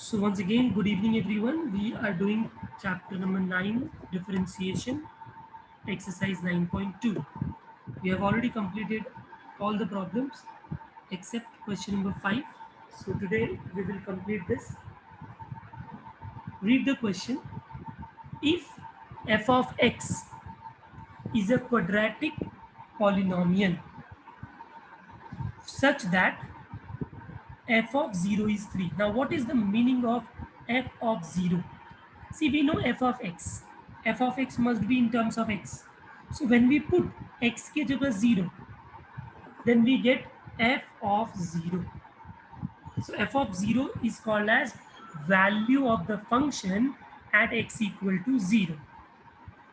So once again, good evening everyone. We are doing chapter number 9, differentiation, exercise 9.2. We have already completed all the problems except question number 5. So today we will complete this. Read the question. If f of x is a quadratic polynomial such that f of 0 is 3. Now what is the meaning of f of 0? See, we know f of x. F of x must be in terms of x. So when we put x ke jagah 0, then we get f of 0. So f of 0 is called as value of the function at x equal to 0.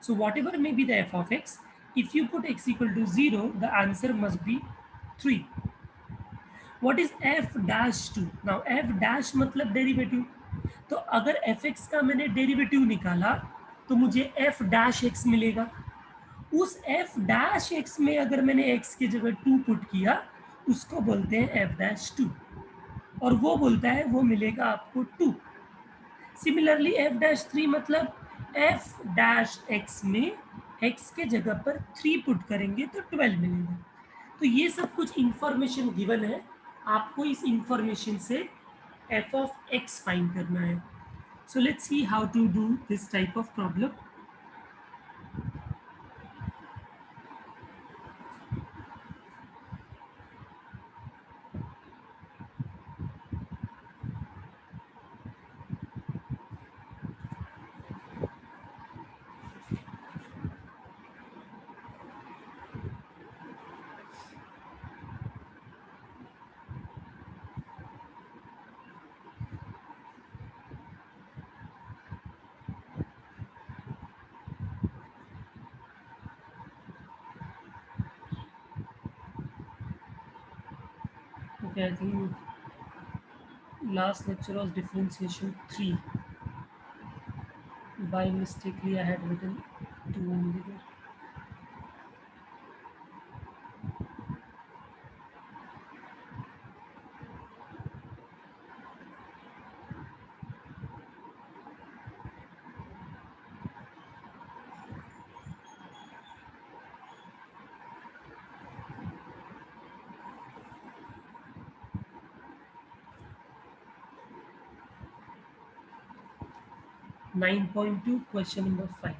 So whatever may be the f of x, if you put x equal to 0, the answer must be 3. What is f dash 2? Now f dash मतलब derivative. तो अगर F x का मैंने derivative निकाला तो मुझे F dash x मिलेगा. उस एफ डैश एक्स में अगर मैंने एक्स की जगह 2 पुट किया उसको बोलते हैं एफ डैश 2, और वो बोलता है वो मिलेगा आपको 2. सिमिलरली एफ डैश 3 मतलब एफ डैश एक्स में एक्स के जगह पर 3 पुट करेंगे तो 12 मिलेगा. तो ये सब कुछ इंफॉर्मेशन गिवन है, आपको इस इंफॉर्मेशन से एफ ऑफ एक्स फाइंड करना है. So let's see how to do this type of problem. Okay, I think last lecture was differentiation 3. By mistakenly I had written 2 only there. 9.2 question number 5.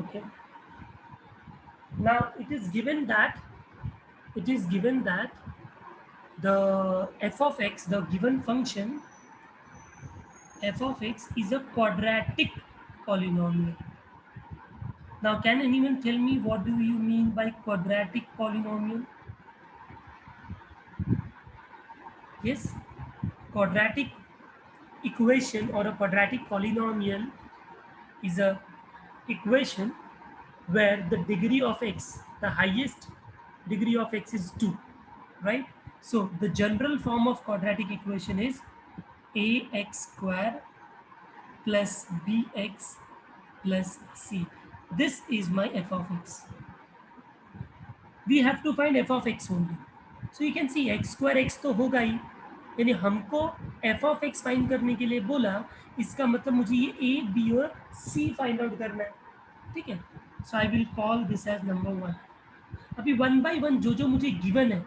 Okay. Now it is given that the f of x, the given function f of x is a quadratic polynomial. Now can anyone tell me what do you mean by quadratic polynomial? Yes, quadratic equation or a quadratic polynomial is a equation where the degree of x, the highest degree of x is 2, right? So the general form of quadratic equation is ax square plus bx plus c. This is my f of x. We have to find f of x only. So you can see x square x तो होगा ही, यानी हमको f of x find करने के लिए बोला, इसका मतलब मुझे ये a b और c फाइंड आउट करना है. ठीक है. So I will call this as number 1. अभी 1 बाई 1 जो जो मुझे गिवन है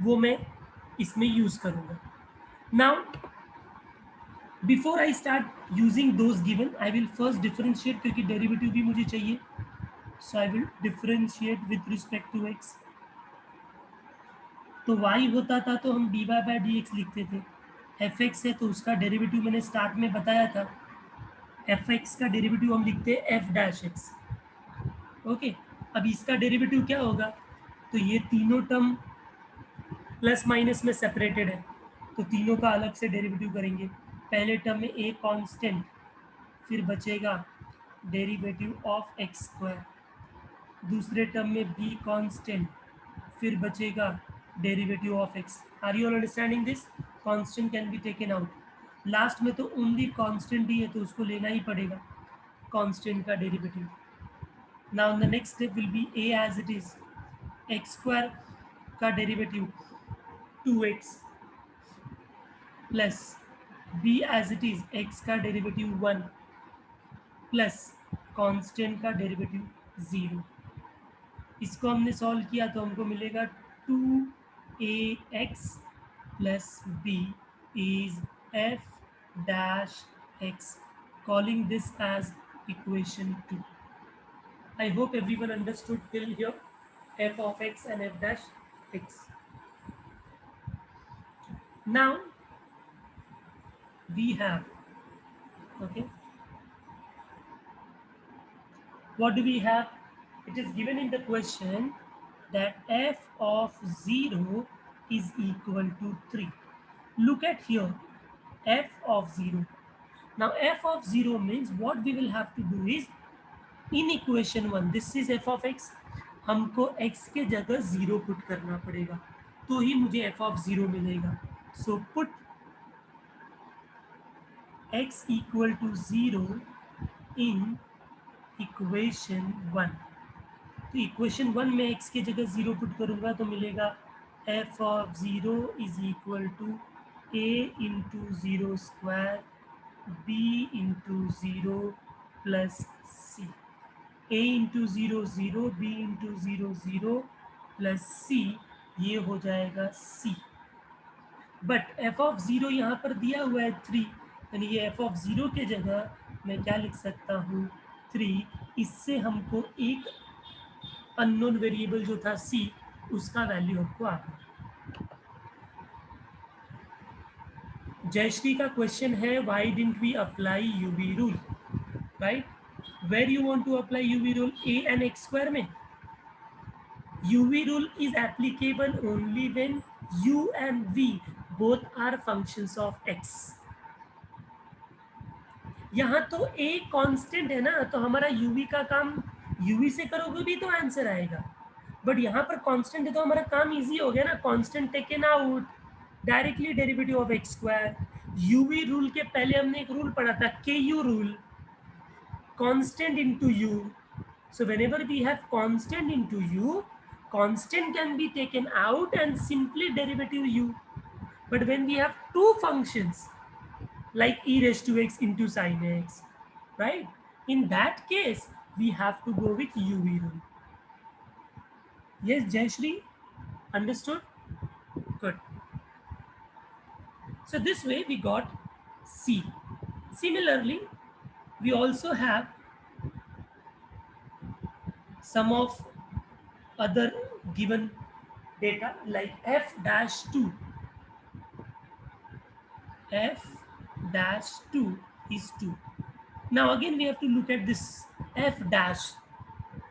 वो मैं इसमें यूज करूंगा. Now before I start using those given I will first differentiate, क्योंकि डेरिवेटिव भी मुझे चाहिए. So I will differentiate with respect to x. तो y होता था तो हम dy बाई डी एक्स लिखते थे. एफ एक्स है तो उसका डेरिवेटिव मैंने स्टार्ट में बताया था. एफ एक्स का डेरिवेटिव हम लिखते हैं एफ डैश एक्स. ओके. अब इसका डेरिवेटिव क्या होगा? तो ये तीनों टर्म प्लस माइनस में सेपरेटेड है, तो तीनों का अलग से डेरिवेटिव करेंगे. पहले टर्म में ए कांस्टेंट, फिर बचेगा डेरिवेटिव ऑफ एक्स स्क्वायर. दूसरे टर्म में बी कांस्टेंट, फिर बचेगा derivative of x. Are you all understanding this? Constant can be taken out. Last में तो ओनली कांस्टेंट ही है तो उसको लेना ही पड़ेगा, कांस्टेंट का derivative. Now the next step will be a as it is. X square का derivative 2x plus b as it is x का डेरिवेटिव 1 प्लस कांस्टेंट का डेरिवेटिव 0। इसको हमने सॉल्व किया तो हमको मिलेगा 2ax plus b is f dash x, calling this as equation 2. I hope everyone understood till here f of x and f dash x. Now we have, okay, what do we have? It is given in the question that f of 0 is equal to 3. Look at here, f of 0. Now f of 0 means what we will have to do is, in equation 1 this is f of x, हमको x के जगह 0 put करना पड़ेगा तो ही मुझे f of 0 मिलेगा। सो put x equal to 0 in equation 1। तो equation 1 में x की जगह 0 पुट करूंगा तो मिलेगा f of 0 is equal to a into 0 square b into 0 plus c। a into 0 0, b into 0 0 plus c, ये हो जाएगा c। बट f ऑफ 0 यहाँ पर दिया हुआ है 3, यानी ये f ऑफ 0 के जगह मैं क्या लिख सकता हूँ 3। इससे हमको एक अननोन वेरिएबल जो था c, उसका वैल्यू हमको आ गया। जयश्री का क्वेश्चन है why didn't we apply UV rule, right? Where you want to apply UV rule, a and x square में? UV rule is applicable only when u and v both are functions of x। यहाँ तो a constant है ना, तो हमारा uv का काम uv से करोगे भी तो आंसर आएगा, बट यहाँ पर कांस्टेंट है तो हमारा काम इजी हो गया ना, constant taken out, directly derivative of x square. UV rule के पहले हमने एक रूल पढ़ा था KU rule, constant into u। So whenever we have constant into u, constant can be taken out and simply derivative u. But when we have two functions like e raised to x into sin x, right? In that case, we have to go with uv rule. Yes, Jayashri, understood? Good. So this way we got c. Similarly, we also have some of other given data like f dash 2. F dash 2 is 2. Now again we have to look at this f dash.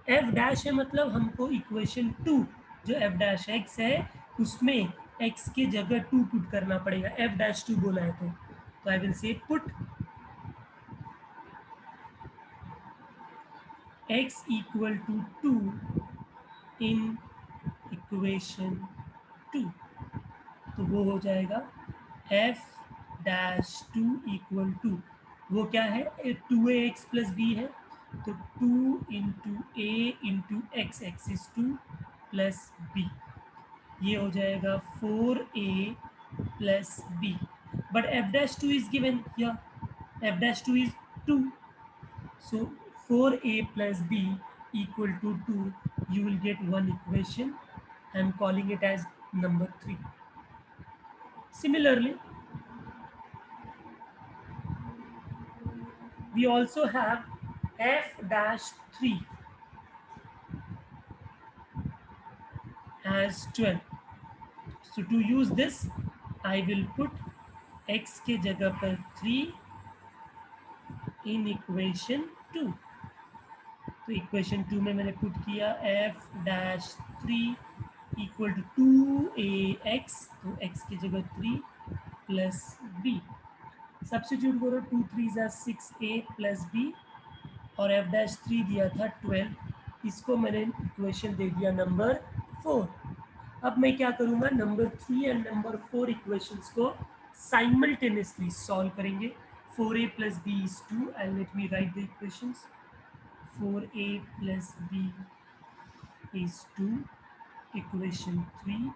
f dash है मतलब हमको equation 2 जो f dash x है उसमें x के जगह 2 put करना पड़ेगा, f dash 2 बोला है तो I will say put x equal to 2 in equation 2, तो वो हो जाएगा f dash 2 equal to, वो क्या है 2ax प्लस b है तो 2 into a into x, x is 2 plus b, ये हो जाएगा 4a plus b। But f dash 2 is given here, f dash 2 is 2, so 4a plus b equal to 2, you will get one equation. I am calling it as number 3. Similarly, we also have f dash 3 as 12. So to use this, I will put x के जगह पर 3 in equation 2। तो equation 2 में मैंने put किया f dash 3 equal to 2ax, तो x की जगह 3 प्लस b, सब्स्टिट्यूट करो 2 3 6a प्लस b, और f dash 3 दिया था 12, इसको मैंने इक्वेशन दे दिया नंबर 4। अब मैं क्या करूँगा, नंबर 3 एंड नंबर 4 इक्वेशंस को साइमल्टेनियसली सॉल्व करेंगे। 4a plus b is 2 and let me write the equations। 4a plus b is 2, equation 3,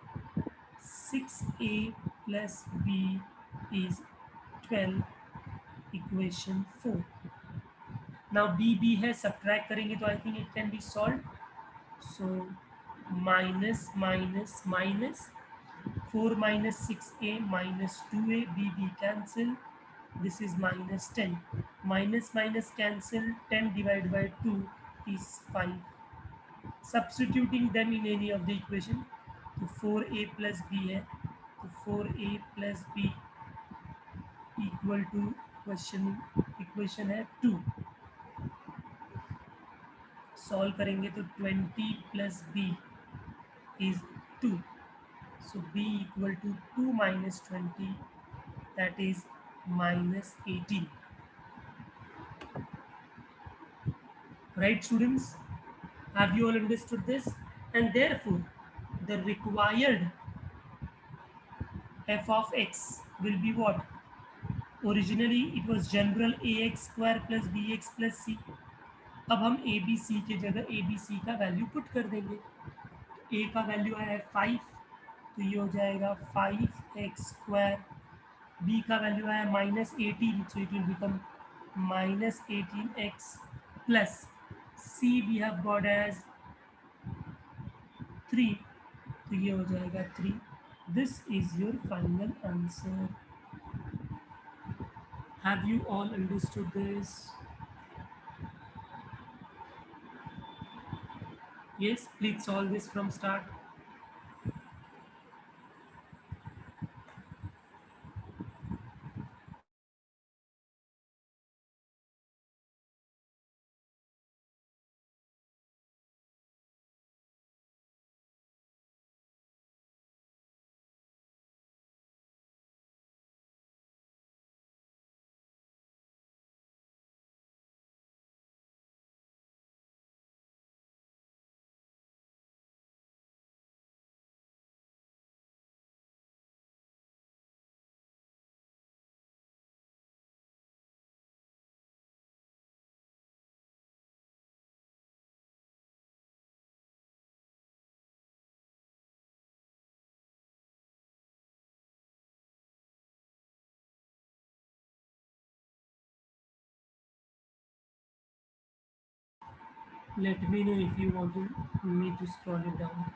a plus b is 12, equation 4. Now b है, subtract करेंगे तो I think it can be solved. So minus minus minus 4 minus 6a minus 2a, b cancel. This is minus 10. Minus minus cancel. 10 divided by 2 is 5. Substituting them in any of the equation, तो 4a plus b है, तो 4a plus b equal to equation है 2. Solve करेंगे तो 20 plus b is 2. So b equal to 2 minus 20, that is minus 18. Right, students? Have you all understood this? And therefore, the required f of x will be what? Originally, it was general ax square plus bx plus c. अब हम A B C के जगह A B C का value put कर देंगे. ए का value है 5, तो ये हो जाएगा 5x². बी का वैल्यू है -18, so it will become -18x plus c we have got as 3, तो ये हो जाएगा 3. This is your final answer. Have you all understood this? Yes, please solve this from start. Let me know if you want me to scroll it down.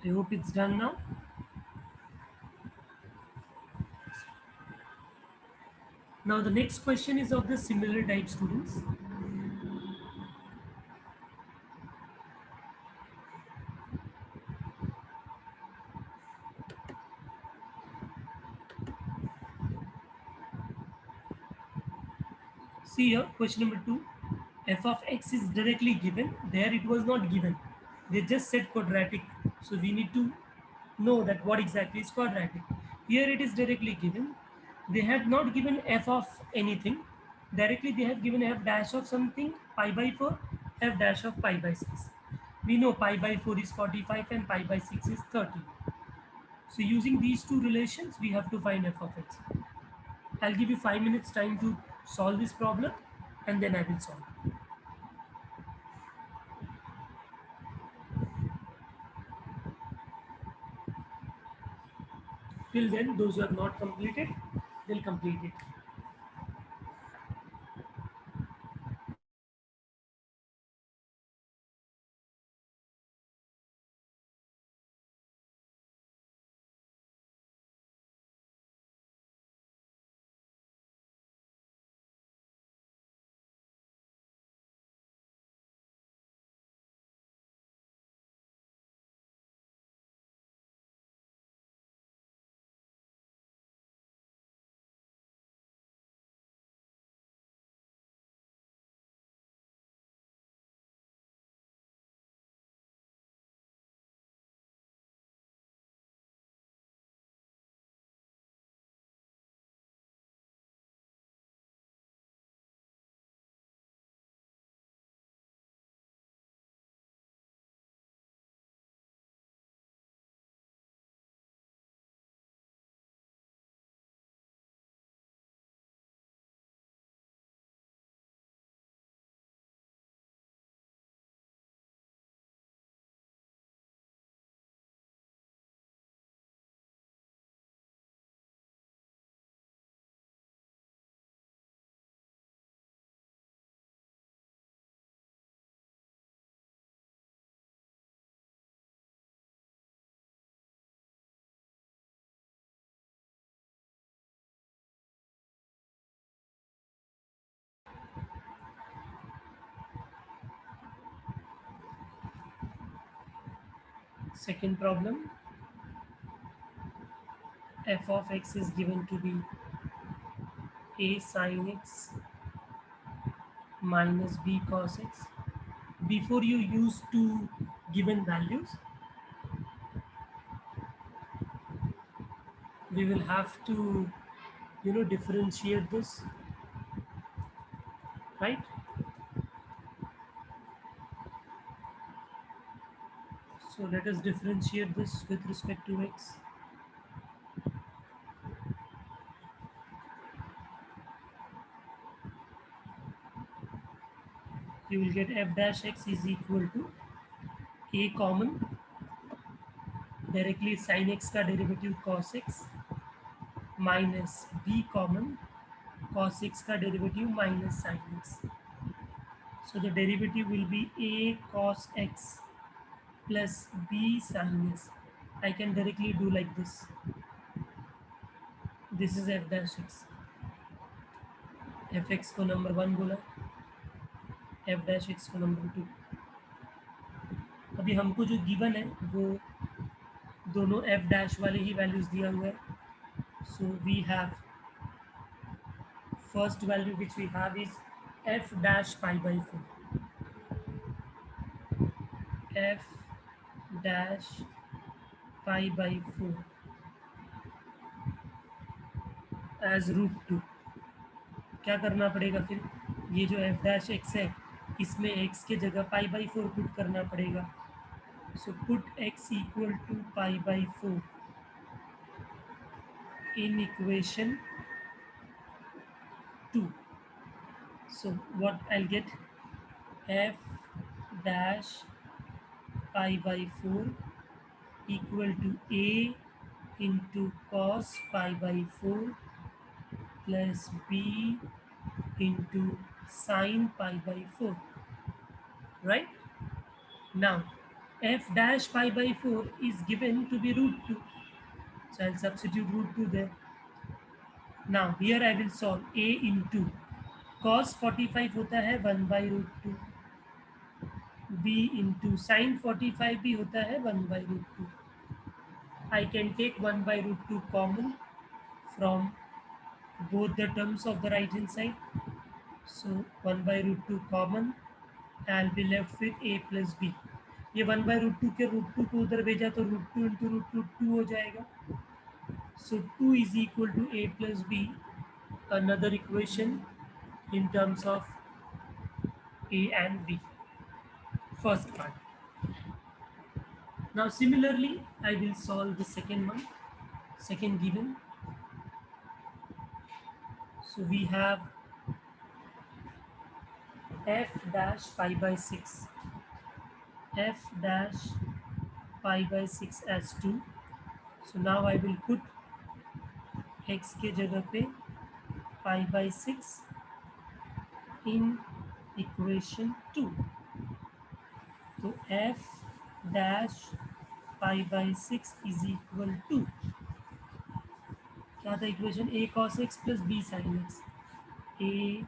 I hope it's done now. Now the next question is of the similar type, students. See here, question number 2. F of x is directly given. There it was not given. They just said quadratic. So we need to know that what exactly is quadratic. Here it is directly given. They had not given f of anything. Directly they have given f dash of something, pi by 4, f dash of pi by 6. We know pi by 4 is 45 and pi by 6 is 30. So using these two relations, we have to find f of x. I'll give you 5 minutes time to solve this problem and then I will solve. Till then, those who have not completed, they'll complete it. Second problem, f of x is given to be a sin x minus b cos x. Before you use two given values, we will have to, differentiate this, right? So let us differentiate this with respect to x. You will get f dash x is equal to a common, directly sin x का derivative cos x minus b common, cos x का derivative minus sin x. So the derivative will be a cos x plus b sin x. I can directly do like this. This is f dash x. f x को number 1 बोला, f dash x को number 2. अभी हमको जो given है वो दोनों f dash वाले ही वैल्यूज दिया हुआ है. So we have first value which we have is f dash pi by 4. f dash pi by 4 as √2. क्या करना पड़ेगा फिर, ये जो f dash x है इसमें x के जगह पाई बाई 4 पुट करना पड़ेगा. So put x equal to pi by 4 in equation 2. So what I'll get, f dash pi by 4 equal to a into cos pi by 4 plus b into sine pi by 4, right? Now f dash pi by 4 is given to be root 2. So I'll substitute root 2 there. Now here I will solve a into cos 45 होता है 1 by root 2, b into sin 45 भी होता है 1 by root 2. I can take 1 by root 2 common from both the terms of the right hand side. So 1 by root 2 common, I'll be left with a plus b. ये 1 by root 2 के root 2 को उधर भेजा तो root 2 into root 2 2 हो जाएगा. So 2 is equal to a plus b, another equation in terms of a and b. First part. Now similarly, I will solve the second one, second given. So we have f dash pi by 6, f dash pi by 6 as 2. So now I will put x के जगह पे pi by 6 in equation 2. So f dash pi by 6 is equal to क्या था equation a cos x plus b sin x. a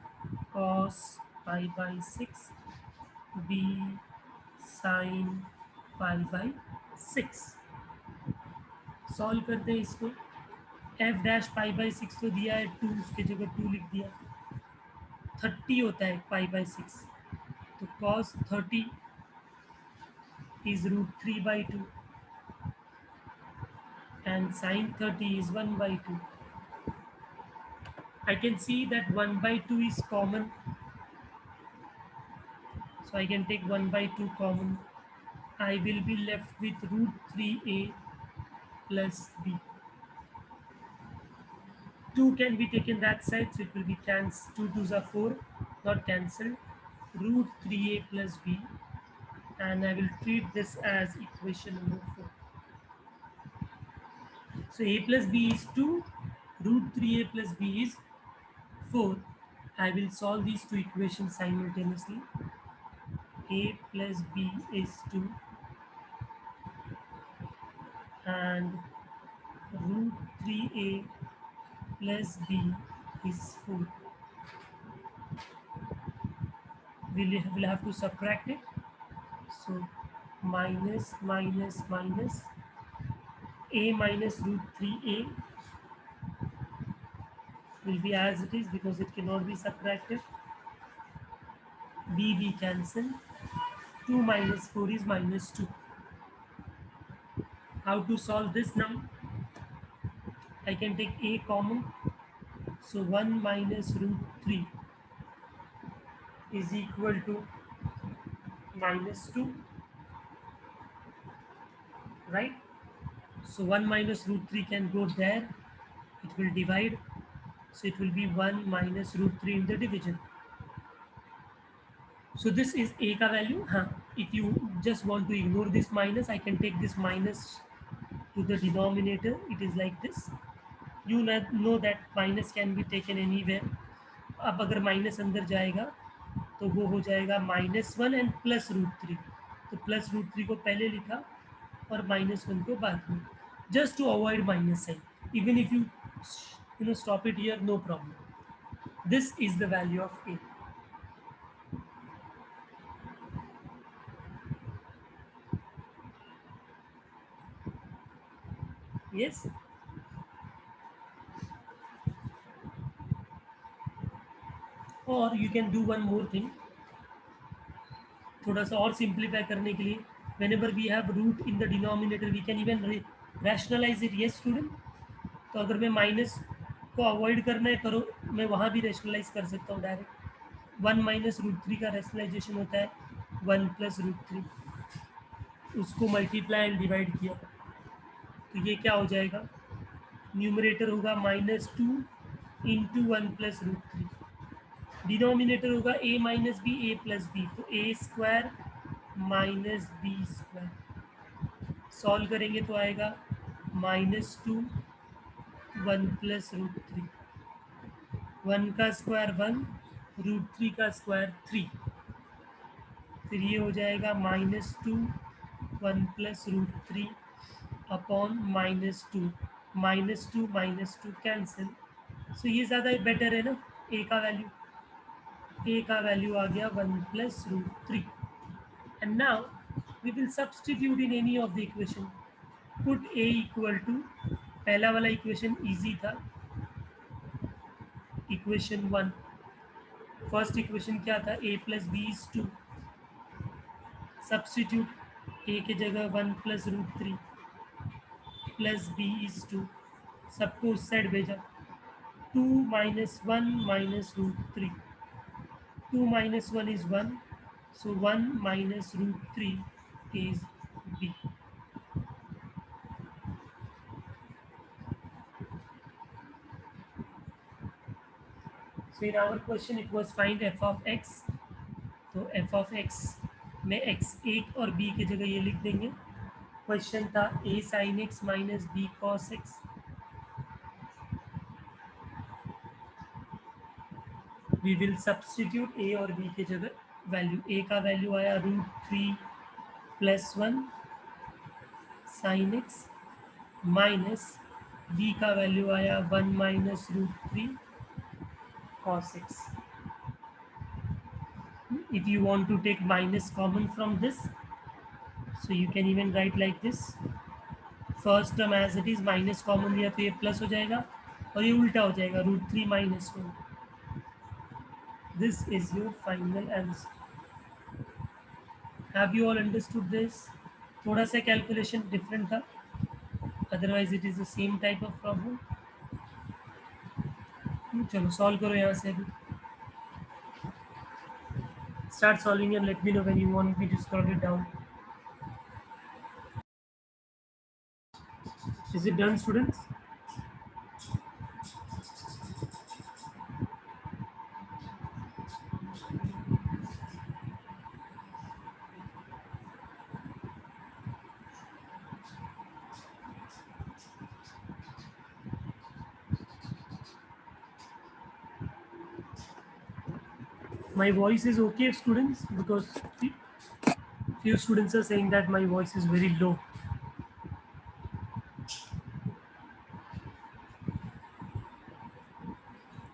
cos pi by 6 b sin pi by 6. Solve करते हैं इसको. f dash pi by 6 तो दिया है 2, उसके जगह 2 लिख दिया. 30 होता है पाई बाई 6, तो cos 30 is root 3 by 2 and sin 30 is 1 by 2. I can see that 1 by 2 is common, so I can take 1 by 2 common. I will be left with root 3a plus b. 2 can be taken that side, so it will be cancelled. 2 2s are 4, not cancelled. Root 3a plus b, and I will treat this as equation number 4. So a plus b is 2, root 3a plus b is 4. I will solve these two equations simultaneously. A plus b is 2 and root 3a plus b is 4. We'll have to subtract it. So minus minus minus a minus root 3a will be as it is because it cannot be subtracted. B cancel. 2 minus 4 is minus 2. How to solve this now? I can take a common. So 1 minus root 3 is equal to minus 2. Right? So 1 minus root 3 can go there. It will divide. So it will be 1 minus root 3 in the division. So this is a ka value. If you just want to ignore this minus, I can take this minus to the denominator. It is like this. You know that minus can be taken anywhere. अब अगर minus अंदर जाएगा तो वो हो जाएगा -1 and plus root 3. तो plus root 3 को पहले लिखा और -1 को बाद में, just to avoid minus sign. Even if you stop it here, no problem. This is the value of a. Yes. Or you can do one more thing. थोड़ा सा और सिंप्लीफाई करने के लिए, whenever we have root in the denominator, we can even rationalize it. Yes student. तो अगर मैं minus को अवॉइड करना है करो, मैं वहाँ भी रैशनलाइज कर सकता हूँ डायरेक्ट. 1 माइनस रूट 3 का रैशनलाइजेशन होता है 1 प्लस रूट 3, उसको मल्टीप्लाई एंड डिवाइड किया तो ये क्या हो जाएगा, न्यूमरेटर होगा -2 इंटू 1 प्लस रूट 3, डिनोमिनेटर होगा a minus b a plus b, तो a square minus b square. Solve करेंगे तो आएगा -2 1 प्लस रूट 3, 1 का स्क्वायर 1, रूट 3 का स्क्वायर 3, फिर ये हो जाएगा -2 1 plus root 3 अपॉन -2, -2 कैंसिल. सो ये ज़्यादा बेटर है ना. ए का वैल्यू आ गया 1 plus root 3. And now we will substitute in any of the equation. Put a equal to, पहला वाला इक्वेशन इजी था, इक्वेशन 1. फर्स्ट इक्वेशन क्या था, a plus b is 2. Substitute, a की जगह 1 plus root 3 plus b is 2. सबको उस side भेजा. 2 minus 1 minus root 3. 2 minus 1 is 1. So 1 minus root 3 is b. So in our question it was find f of x. तो f of x में x एक और b की जगह ये लिख देंगे. क्वेश्चन था a sin x minus b cos x. We will substitute a और b की जगह वैल्यू. a का वैल्यू आया √3 plus 1 sine x minus b का वैल्यू आया 1 minus √3 cos x. If you want to take minus common from this, so you can even write like this. First term as it is minus common लिया तो ये plus हो जाएगा और ये उल्टा हो जाएगा √3 minus 1. This is your final answer. Have you all understood this? थोड़ा सा कैलकुलेशन डिफरेंट था, otherwise it is the same type of problem. चलो सॉल्व करो यहाँ से. अभी start solving and let me know when you want me to scroll it down. Is it done students? My voice is okay, students, because few students are saying that my voice is very low.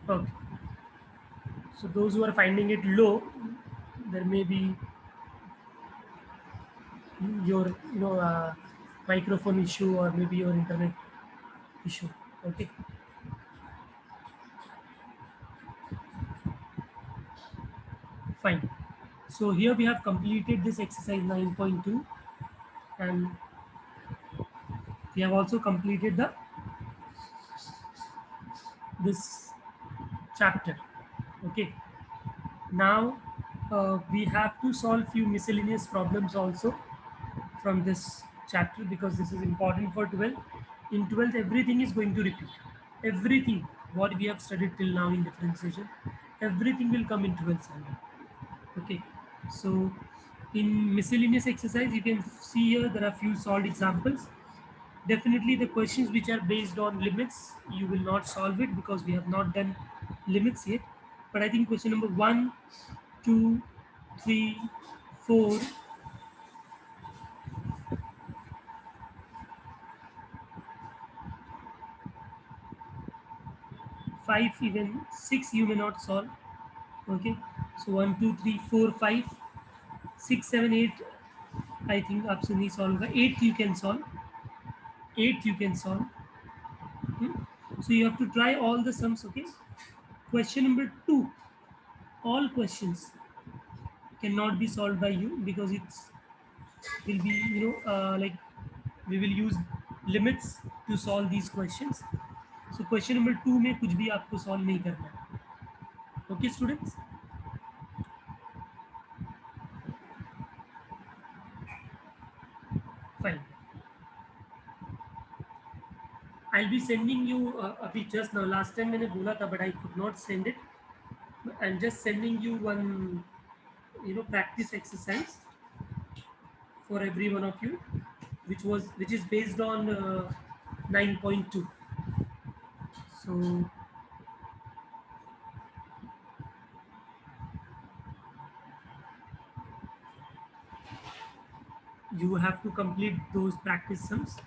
Okay. So those who are finding it low, there may be your microphone issue or maybe your internet issue. Okay. Fine. So here we have completed this exercise 9.2 and we have also completed the this chapter. Okay. Now we have to solve few miscellaneous problems also from this chapter because this is important for 12th. In 12th, everything is going to repeat. Everything what we have studied till now in differentiation, everything will come in 12th standard. Okay, so in miscellaneous exercise, you can see here there are few solved examples. Definitely the questions which are based on limits, you will not solve it because we have not done limits yet. But I think question number 1, 2, 3, 4, 5, even 6 you may not solve. Okay, so 1, 2, 3, 4, 5, 6, 7, 8 I think आपसे नहीं solve होगा. 8 you can solve. 8 you can solve. So you have to try all the sums. Okay, question number 2, all questions cannot be solved by you because it's will be like we will use limits to solve these questions. So question number 2 में कुछ भी आपको solve नहीं करना है. Okay students? Fine. I'll be sending you अभी just now. Last time मैंने बोला था but I could not send it. I'm just sending you one practice exercise for every one of you, which is based on 9.2. So You have to complete those practice sums.